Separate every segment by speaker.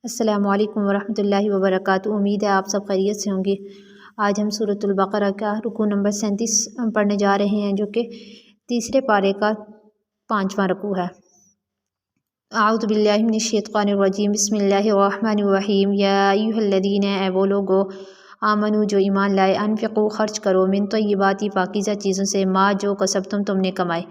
Speaker 1: السلام علیکم ورحمۃ اللہ وبرکاتہ۔ امید ہے آپ سب خیریت سے ہوں گے۔ آج ہم سورۃ البقرہ کا رکوع نمبر 37 پڑھنے جا رہے ہیں، جو کہ تیسرے پارے کا 5واں رکوع ہے۔ اعوذ باللہ من الشیطان الرجیم، بسم اللہ الرحمن الرحیم۔ یا ایھا الذین، اے وہ لوگو، آمنو جو ایمان لائے، انفقوا خرچ کرو، من طیبات پاکیزہ چیزوں سے، ما جو کسبتم تم نے کمائے۔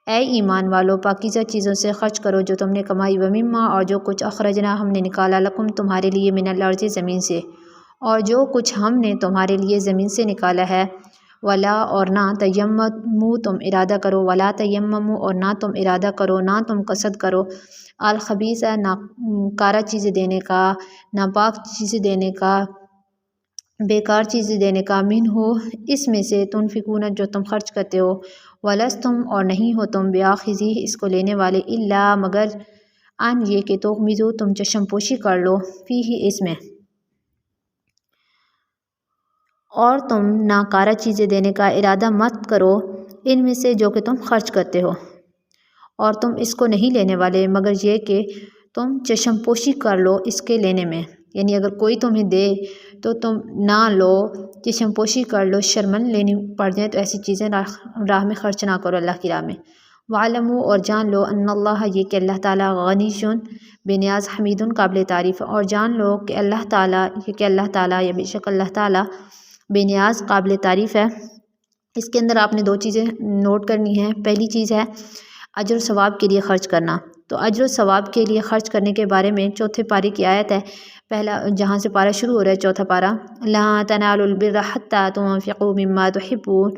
Speaker 1: اے ایمان والو، پاکیزہ چیزوں سے خرچ کرو جو تم نے کمائی، ومما اور جو کچھ اخرجنا ہم نے نکالا، لکم تمہارے لیے، من الارض زمین سے، اور جو کچھ ہم نے تمہارے لیے زمین سے نکالا ہے، ولا اور نہ، تیمموا تم ارادہ کرو، ولا تیمموا اور نہ تم ارادہ کرو، نہ تم قصد کرو، الخبیث ناکارہ چیزیں دینے کا، ناپاک چیزیں دینے کا، بیکار چیزیں دینے کا، منہ اس میں سے، تنفقون جو تم خرچ کرتے ہو، ولستم اور نہیں ہو تم، بیاخذیہ اس کو لینے والے، الا مگر، ان یہ کہ تغمضوا تم چشم پوشی کر لو، فیہ اس میں، اور تم ناکارہ چیزیں دینے کا ارادہ مت کرو ان میں سے جو کہ تم خرچ کرتے ہو، اور تم اس کو نہیں لینے والے مگر یہ کہ تم چشم پوشی کر لو اس کے لینے میں، یعنی اگر کوئی تمہیں دے تو تم نہ لو، چشم پوشی کر لو، شرمن لینی پڑ جائے تو ایسی چیزیں راہ میں خرچ نہ کرو، اللہ کی راہ میں۔ وَاعْلَمُوا اور جان لو، ان اللہ یہ کہ اللہ تعالیٰ، غنی بے نیاز، حمید قابل تعریف، اور جان لو کہ اللہ تعالیٰ یہ کہ اللہ تعالیٰ، یا بے شک اللہ تعالیٰ بے نیاز قابل تعریف ہے۔ اس کے اندر آپ نے دو چیزیں نوٹ کرنی ہیں۔ پہلی چیز ہے اجر و ثواب کے لیے خرچ کرنا، تو اجر و ثواب کے لیے خرچ کرنے کے بارے میں چوتھے پارے کی آیت ہے، پہلا جہاں سے پارہ شروع ہو رہا ہے، چوتھا پارہ، لا تنالوا البر حتی تنفقوا مما تحبون،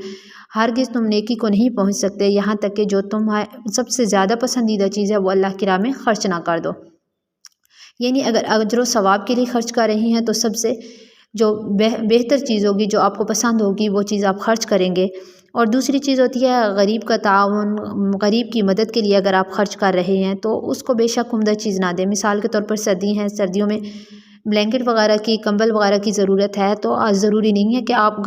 Speaker 1: ہرگز تم نیکی کو نہیں پہنچ سکتے یہاں تک کہ جو تم سب سے زیادہ پسندیدہ چیز ہے وہ اللہ کی راہ میں خرچ نہ کر دو۔ یعنی اگر اجر و ثواب کے لیے خرچ کر رہی ہیں تو سب سے جو بہتر چیز ہوگی، جو آپ کو پسند ہوگی، وہ چیز آپ خرچ کریں گے۔ اور دوسری چیز ہوتی ہے غریب کا تعاون، غریب کی مدد کے لیے اگر آپ خرچ کر رہے ہیں تو اس کو بے شک عمدہ چیز نہ دیں۔ مثال کے طور پر سردی ہیں، سردیوں میں بلینکٹ وغیرہ کی، کمبل وغیرہ کی ضرورت ہے، تو ضروری نہیں ہے کہ آپ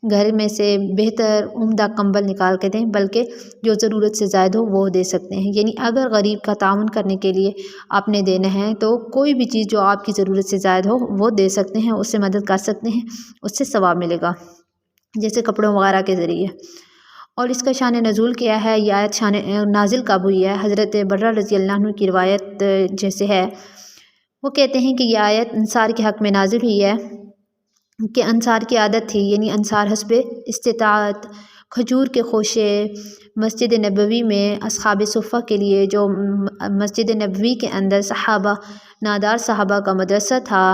Speaker 1: گھر میں سے بہتر عمدہ کمبل نکال کے دیں، بلکہ جو ضرورت سے زائد ہو وہ دے سکتے ہیں۔ یعنی اگر غریب کا تعاون کرنے کے لیے آپ نے دینا ہے تو کوئی بھی چیز جو آپ کی ضرورت سے زائد ہو وہ دے سکتے ہیں، اس سے مدد کر سکتے ہیں، اس سے ثواب ملے گا، جیسے کپڑوں وغیرہ کے ذریعے۔ اور اس کا شان نزول کیا ہے، یہ آیت شان نازل کب ہوئی ہے؟ حضرت برہ رضی اللہ عنہ کی روایت جیسے ہے، وہ کہتے ہیں کہ یہ آیت انصار کے حق میں نازل ہوئی ہے کہ انصار کی عادت تھی، یعنی انصار حسب استطاعت کھجور کے خوشے مسجد نبوی میں اصحاب صفہ کے لیے، جو مسجد نبوی کے اندر صحابہ، نادار صحابہ کا مدرسہ تھا،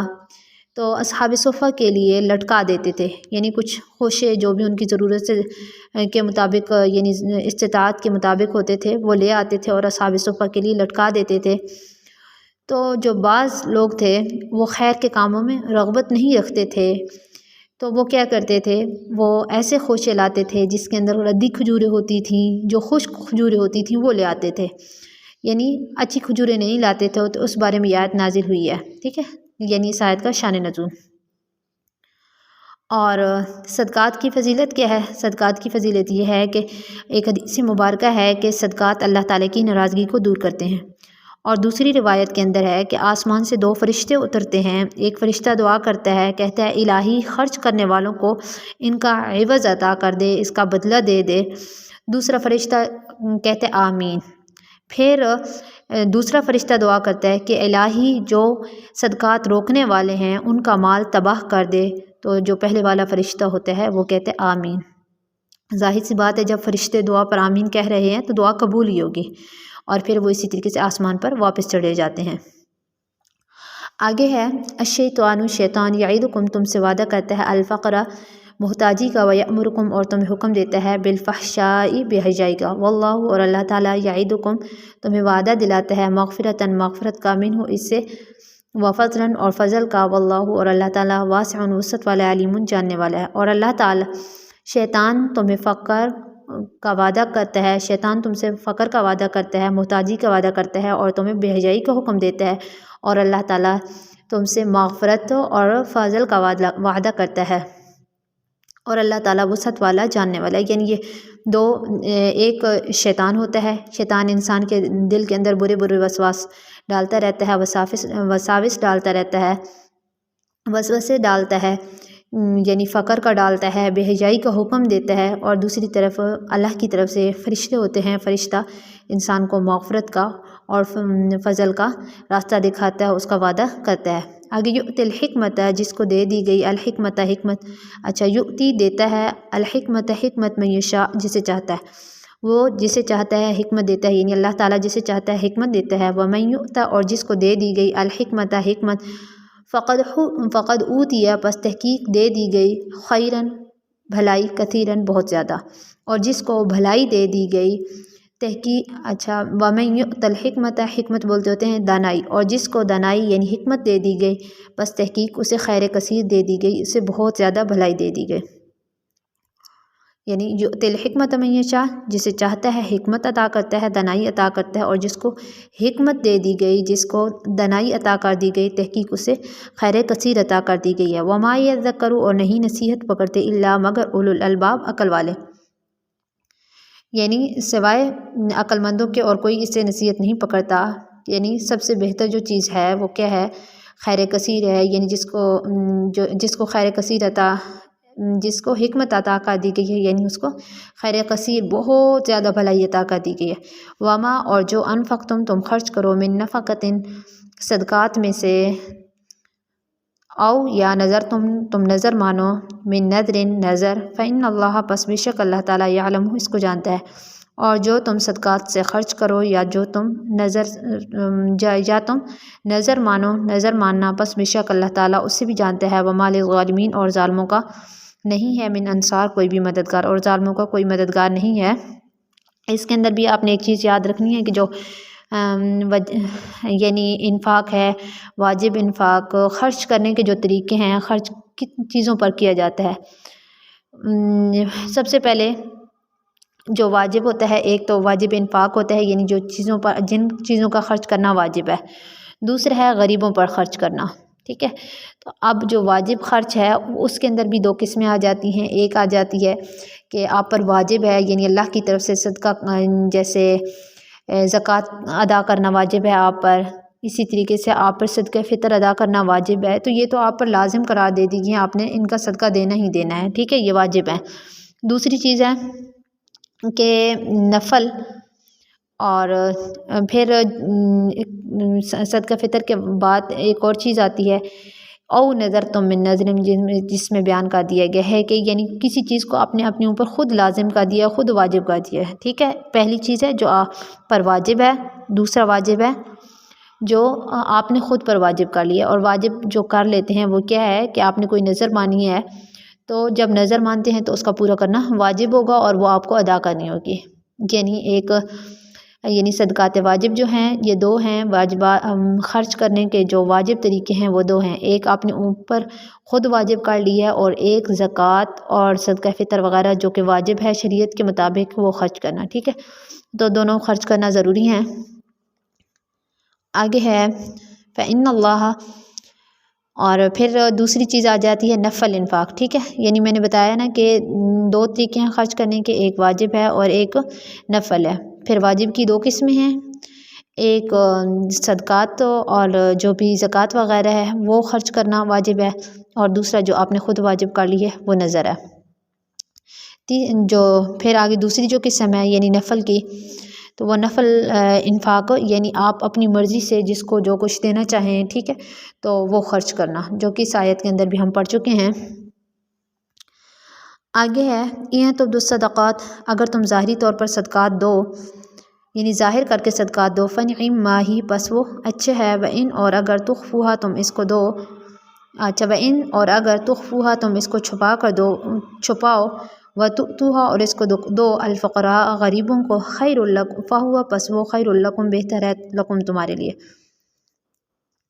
Speaker 1: تو اصحاب صفہ کے لیے لٹکا دیتے تھے، یعنی کچھ خوشے جو بھی ان کی ضرورت سے کے مطابق، یعنی استطاعت کے مطابق ہوتے تھے، وہ لے آتے تھے اور اصحاب صفہ کے لیے لٹکا دیتے تھے۔ تو جو بعض لوگ تھے وہ خیر کے کاموں میں رغبت نہیں رکھتے تھے، تو وہ کیا کرتے تھے، وہ ایسے خوشے لاتے تھے جس کے اندر ردی کھجوریں ہوتی تھیں، جو خشک کھجوریں ہوتی تھیں وہ لے آتے تھے، یعنی اچھی کھجوریں نہیں لاتے تھے، تو اس بارے میں آیت نازل ہوئی ہے، ٹھیک ہے، یعنی اس آیت کا شان نزول۔ اور صدقات کی فضیلت کیا ہے؟ صدقات کی فضیلت یہ ہے کہ ایک حدیث مبارکہ ہے کہ صدقات اللہ تعالیٰ کی ناراضگی کو دور کرتے ہیں، اور دوسری روایت کے اندر ہے کہ آسمان سے دو فرشتے اترتے ہیں، ایک فرشتہ دعا کرتا ہے، کہتا ہے الہی خرچ کرنے والوں کو ان کا عوض عطا کر دے، اس کا بدلہ دے دے۔ دوسرا فرشتہ کہتا ہے آمین۔ پھر دوسرا فرشتہ دعا کرتا ہے کہ الہی جو صدقات روکنے والے ہیں ان کا مال تباہ کر دے، تو جو پہلے والا فرشتہ ہوتا ہے وہ کہتے ہیں آمین۔ ظاہر سی بات ہے جب فرشتے دعا پر آمین کہہ رہے ہیں تو دعا قبول ہی ہوگی، اور پھر وہ اسی طریقے سے آسمان پر واپس چڑھے جاتے ہیں۔ آگے ہے الشیطان، شیطان، یعیدکم تم سے وعدہ کرتا ہے، الفقر محتاجی کا، ویأمرکم اور تمہیں حکم دیتا ہے، بالفحشاء بے حیائی کا، واللہ اور اللہ تعالیٰ، یعیدکم تمہیں وعدہ دلاتا ہے، مغفرۃ مغفرت کا، منہ اس سے، وفضلا اور فضل کا، واللہ اور اللہ تعالیٰ، واسع وسعت والا، علیم جاننے والا ہے۔ اور اللہ تعالیٰ، شیطان تمہیں فقر کا وعدہ کرتا ہے، شیطان تم سے فقر کا وعدہ کرتا ہے، محتاجی کا وعدہ کرتا ہے، اور تمہیں بے حیائی کا حکم دیتا ہے، اور اللہ تعالیٰ تم سے مغفرت اور فضل کا وعدہ کرتا ہے، اور اللہ تعالیٰ وسعت والا، جاننے والا ہے۔ یعنی یہ ایک شیطان ہوتا ہے، شیطان انسان کے دل کے اندر برے برے وسواس ڈالتا رہتا ہے، وساوس ڈالتا رہتا ہے، وسوسے ڈالتا ہے، یعنی فقر کا ڈالتا ہے، بے حیائی کا حکم دیتا ہے، اور دوسری طرف اللہ کی طرف سے فرشتے ہوتے ہیں، فرشتہ انسان کو مغفرت کا اور فضل کا راستہ دکھاتا ہے، اس کا وعدہ کرتا ہے۔ آگے یؤتی الحکمت، جس کو دے دی گئی، الحکمت حکمت، اچھا یؤتی دیتا ہے، الحکمت حکمت من یشاء جسے چاہتا ہے، وہ جسے چاہتا ہے حکمت دیتا ہے، یعنی اللہ تعالیٰ جسے چاہتا ہے حکمت دیتا ہے۔ ومن یؤتی، اور جس کو دے دی گئی الحکمت حکمت، فقد اوتیا، پس تحقیق دے دی گئی، خیرن بھلائی، کثیرن بہت زیادہ، اور جس کو بھلائی دے دی گئی تحقیق، اچھا ومن یؤت الحکمت، حکمت بولتے ہوتے ہیں دانائی، اور جس کو دانائی یعنی حکمت دے دی گئی، بس تحقیق اسے خیر کثیر دے دی گئی، اسے بہت زیادہ بھلائی دے دی گئی، یعنی یؤتی الحکمت من یشاء جسے چاہتا ہے حکمت عطا کرتا ہے، دانائی عطا کرتا ہے، اور جس کو حکمت دے دی گئی، جس کو دانائی عطا کر دی گئی، تحقیق اسے خیر کثیر عطا کر دی گئی ہے۔ وما یذکر، اور نہیں نصیحت پکڑتے، الا مگر اولو الالباب عقل والے، یعنی سوائے عقل مندوں کے اور کوئی اس سے نصیحت نہیں پکڑتا، یعنی سب سے بہتر جو چیز ہے وہ کیا ہے، خیر کثیر ہے، یعنی جس کو خیر کثیر عطا، جس کو حکمت عطا کر دی گئی ہے، یعنی اس کو خیر کثیر بہت زیادہ بھلائی عطا کر دی گئی ہے۔ وما، اور جو انفقتم تم خرچ کرو، من نفقۃ صدقات میں سے، او یا نظر تم نظر مانو، من نذر نظر، فإن اللہ، پس بے شک اللہ تعالیٰ، یعلم اس کو جانتا ہے، اور جو تم صدقات سے خرچ کرو یا جو تم نظر مانو، نظر ماننا، پس بے شک اللہ تعالیٰ اس سے بھی جانتا ہے۔ وما للظالمین، اور ظالموں کا نہیں ہے، من انصار کوئی بھی مددگار، اور ظالموں کا کوئی مددگار نہیں ہے۔ اس کے اندر بھی آپ نے ایک چیز یاد رکھنی ہے کہ جو یعنی انفاق ہے، واجب انفاق، خرچ کرنے کے جو طریقے ہیں، خرچ کن چیزوں پر کیا جاتا ہے۔ سب سے پہلے جو واجب ہوتا ہے، ایک تو واجب انفاق ہوتا ہے، یعنی جن چیزوں کا خرچ کرنا واجب ہے، دوسرا ہے غریبوں پر خرچ کرنا، ٹھیک ہے۔ تو اب جو واجب خرچ ہے اس کے اندر بھی دو قسمیں آ جاتی ہیں، ایک آ جاتی ہے کہ آپ پر واجب ہے، یعنی اللہ کی طرف سے صدقہ، جیسے زکوٰۃ ادا کرنا واجب ہے آپ پر، اسی طریقے سے آپ پر صدقہ فطر ادا کرنا واجب ہے، تو یہ تو آپ پر لازم قرار دے دی گئی، آپ نے ان کا صدقہ دینا ہی دینا ہے، ٹھیک ہے، یہ واجب ہے۔ دوسری چیز ہے کہ نفل، اور پھر صدقہ فطر کے بعد ایک اور چیز آتی ہے، او نظر تم من نظر، جس میں بیان کر دیا گیا ہے کہ یعنی کسی چیز کو آپ نے اپنے اوپر خود لازم کر دیا، خود واجب کر دیا ہے، ٹھیک ہے۔ پہلی چیز ہے جو آپ پر واجب ہے، دوسرا واجب ہے جو آپ نے خود پر واجب کر لیا، اور واجب جو کر لیتے ہیں وہ کیا ہے کہ آپ نے کوئی نظر مانی ہے، تو جب نظر مانتے ہیں تو اس کا پورا کرنا واجب ہوگا، اور وہ آپ کو ادا کرنی ہوگی، یعنی صدقات واجب جو ہیں یہ دو ہیں، خرچ کرنے کے جو واجب طریقے ہیں وہ دو ہیں، ایک آپ نے اوپر خود واجب کر لی ہے، اور ایک زکوٰۃ اور صدقہ فطر وغیرہ جو کہ واجب ہے شریعت کے مطابق وہ خرچ کرنا، ٹھیک ہے، تو دونوں خرچ کرنا ضروری ہیں۔ آگے ہے فإن اللہ، اور پھر دوسری چیز آ جاتی ہے نفل انفاق، ٹھیک ہے، یعنی میں نے بتایا نا کہ دو طریقے ہیں خرچ کرنے کے، ایک واجب ہے اور ایک نفل ہے۔ پھر واجب کی دو قسمیں ہیں، ایک صدقات اور جو بھی زکوٰۃ وغیرہ ہے وہ خرچ کرنا واجب ہے، اور دوسرا جو آپ نے خود واجب کر لی ہے وہ نظر ہے۔ جو پھر آگے دوسری جو قسم ہے یعنی نفل کی، تو وہ نفل انفاق، یعنی آپ اپنی مرضی سے جس کو جو کچھ دینا چاہیں، ٹھیک ہے، تو وہ خرچ کرنا، جو کہ اس آیت کے اندر بھی ہم پڑھ چکے ہیں۔ آگے ہے یہ تبدو الصدقات، اگر تم ظاہری طور پر صدقات دو، یعنی ظاہر کر کے صدقات دو، فنعم ہی، پس وہ اچھے ہے، وإن، اور اگر تخفوها تم اس کو دو، اچھا وإن، اور اگر تخفوها تم اس کو چھپاؤ، وتؤتوها، اور اس کو دو الفقراء غریبوں کو، خیر لکم، فہو، پس وہ خیر لکم بہتر ہے، لکم تمہارے لیے،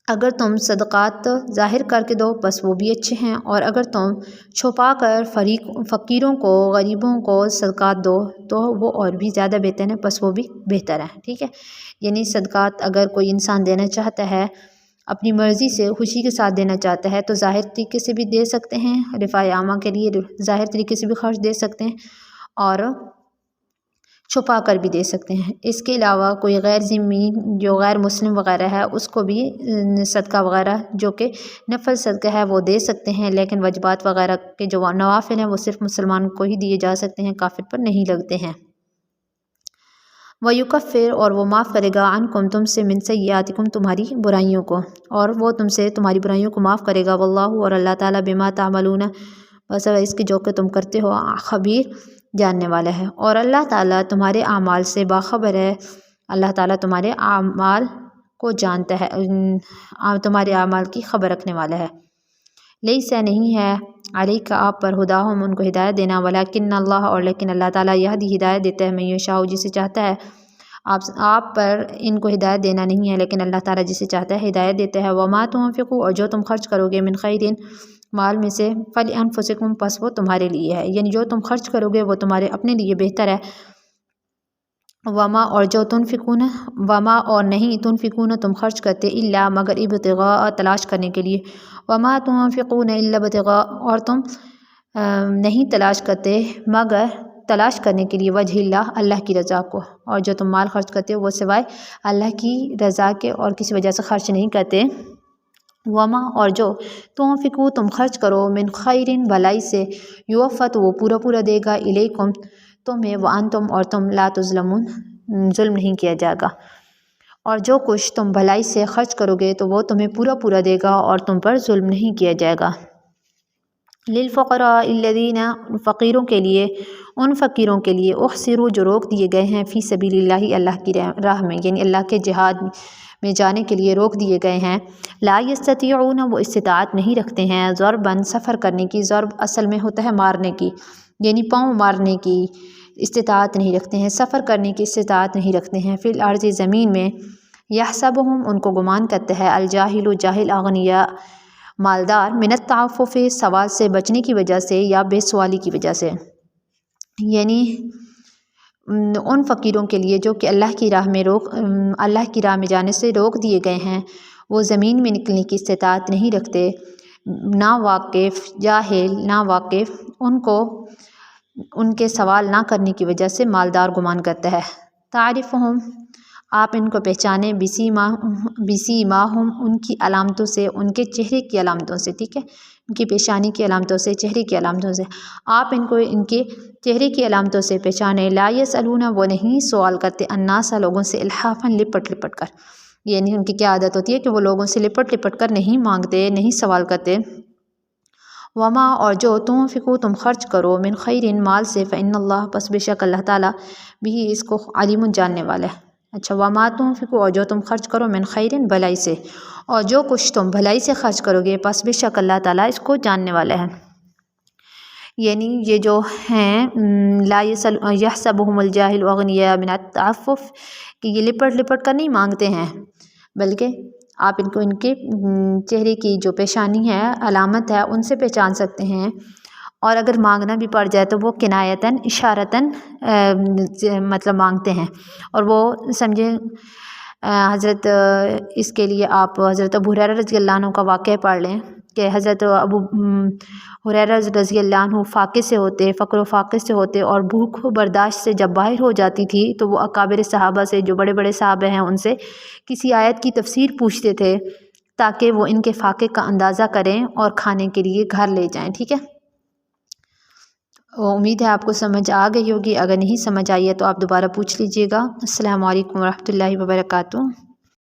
Speaker 1: اگر تم صدقات ظاہر کر کے دو بس وہ بھی اچھے ہیں، اور اگر تم چھپا کر فقیروں کو، غریبوں کو صدقات دو تو وہ اور بھی زیادہ بہتر ہیں، بس وہ بھی بہتر ہے، ٹھیک ہے۔ یعنی صدقات اگر کوئی انسان دینا چاہتا ہے اپنی مرضی سے، خوشی کے ساتھ دینا چاہتا ہے، تو ظاہر طریقے سے بھی دے سکتے ہیں، رفاع عامہ کے لیے ظاہر طریقے سے بھی خرچ دے سکتے ہیں، اور چھپا کر بھی دے سکتے ہیں۔ اس کے علاوہ کوئی غیر ذمی جو غیر مسلم وغیرہ ہے اس کو بھی صدقہ وغیرہ جو کہ نفل صدقہ ہے وہ دے سکتے ہیں، لیکن واجبات وغیرہ کے جو نوافل ہیں وہ صرف مسلمان کو ہی دیے جا سکتے ہیں، کافر پر نہیں لگتے ہیں۔ وَيُكَفِّرُ اور وہ معاف کرے گا عنکم تم سے من سیئاتکم تمہاری برائیوں کو، اور وہ تم سے تمہاری برائیوں کو معاف کرے گا، واللہ اور اللہ تعالیٰ بما تعملون بس اس کے جو کہ تم کرتے ہو خبیر جاننے والا ہے، اور اللہ تعالیٰ تمہارے اعمال سے باخبر ہے۔ اللہ تعالیٰ تمہارے اعمال کو جانتا ہے، تمہارے اعمال کی خبر رکھنے والا ہے۔ لیس نہیں ہے علیک آپ پر ہداہم ان کو ہدایت دینا، ولیکن اللہ اور لیکن اللہ تعالیٰ یہدی ہدایت دیتا ہے من یشاء جسے چاہتا ہے۔ آپ پر ان کو ہدایت دینا نہیں ہے، لیکن اللہ تعالیٰ جسے چاہتا ہے ہدایت دیتا ہے۔ وما تنفقوا اور جو تم خرچ کرو گے من خیر مال میں سے فلانفسکم پس وہ تمہارے لیے ہے، یعنی جو تم خرچ کرو گے وہ تمہارے اپنے لیے بہتر ہے۔ وما اور جو تنفقون وما اور نہیں تنفقون تم خرچ کرتے الا مگر ابتغاء تلاش کرنے کے لیے، وما تنفقون الا ابتغاء اور تم نہیں تلاش کرتے مگر تلاش کرنے کے لیے وجہ اللہ اللہ کی رضا کو، اور جو تم مال خرچ کرتے ہو وہ سوائے اللہ کی رضا کے اور کسی وجہ سے خرچ نہیں کرتے۔ وما اور جو تنفقوا تم خرچ کرو من خیر بھلائی سے یوفا تو وہ پورا پورا دے گا الیکم تمہیں، وانتم اور تم لا تظلمون ظلم نہیں کیا جائے گا، اور جو کچھ تم بھلائی سے خرچ کرو گے تو وہ تمہیں پورا پورا دے گا اور تم پر ظلم نہیں کیا جائے گا۔ للفقراء الذین فقیروں کے لیے، ان فقیروں کے لیے احصروا جو روک دیے گئے ہیں فی سبیل اللہ اللہ کی راہ میں، یعنی اللہ کے جہاد میں جانے کے لیے روک دیے گئے ہیں۔ لا یستطیعون وہ استطاعت نہیں رکھتے ہیں، ضربا سفر کرنے کی، ضرب اصل میں ہوتا ہے مارنے کی، یعنی پاؤں مارنے کی استطاعت نہیں رکھتے ہیں، سفر کرنے کی استطاعت نہیں رکھتے ہیں، فی الارض زمین میں، یحسبہم ان کو گمان کرتا ہے، الجاہل جاہل اغنیاء مالدار، من التعفف سوال سے بچنے کی وجہ سے یا بے سوالی کی وجہ سے، یعنی ان فقیروں کے لیے جو کہ اللہ کی راہ میں جانے سے روک دیے گئے ہیں، وہ زمین میں نکلنے کی استطاعت نہیں رکھتے، ناواقف جاہل ناواقف ان کو ان کے سوال نہ کرنے کی وجہ سے مالدار گمان کرتا ہے۔ تعرفہم آپ ان کو پہچانے بسیماہم ان کی علامتوں سے، ان کے چہرے کی علامتوں سے، ٹھیک ہے، ان کی پیشانی کی علامتوں سے، چہرے کی علامتوں سے آپ ان کو ان کے چہرے کی علامتوں سے پہچانے۔ لا یسألون وہ نہیں سوال کرتے الناس لوگوں سے الحافا لپٹ لپٹ کر، یعنی ان کی کیا عادت ہوتی ہے کہ وہ لوگوں سے لپٹ لپٹ کر نہیں مانگتے، نہیں سوال کرتے۔ وما اور جو تنفقوا تم خرچ کرو من خیر مال سے فإن اللہ پس بے شک اللہ تعالیٰ بھی اس کو علیم جاننے والا ہے۔ اچھا، وما تنفقوا اور جو تم خرچ کرو من خیر بھلائی سے، اور جو کچھ تم بھلائی سے خرچ کرو گے پس بے شک اللہ تعالیٰ اس کو جاننے والا ہے۔ یعنی یہ جو ہیں لا یحسبہم الجاہل اغنیاء من التعفف کہ یہ لپٹ لپٹ کر نہیں مانگتے ہیں، بلکہ آپ ان کو ان کے چہرے کی جو پیشانی ہے علامت ہے ان سے پہچان سکتے ہیں، اور اگر مانگنا بھی پڑ جائے تو وہ کنایتاً اشارتاً مطلب مانگتے ہیں، اور وہ سمجھیں حضرت اس کے لیے آپ حضرت ابو ہریرہ رضی اللہ عنہ کا واقعہ پڑھ لیں کہ حضرت ابو ہریرہ رضی اللہ عنہ فاقے سے ہوتے، فقر و فاقے سے ہوتے، اور بھوک برداشت سے جب باہر ہو جاتی تھی تو وہ اکابر صحابہ سے جو بڑے بڑے صحابہ ہیں ان سے کسی آیت کی تفسیر پوچھتے تھے تاکہ وہ ان کے فاقے کا اندازہ کریں اور کھانے کے لیے گھر لے جائیں، ٹھیک ہے۔ امید ہے آپ کو سمجھ آ گئی ہوگی، اگر نہیں سمجھ آئی ہے تو آپ دوبارہ پوچھ لیجئے گا۔ السلام علیکم ورحمۃ اللہ وبرکاتہ۔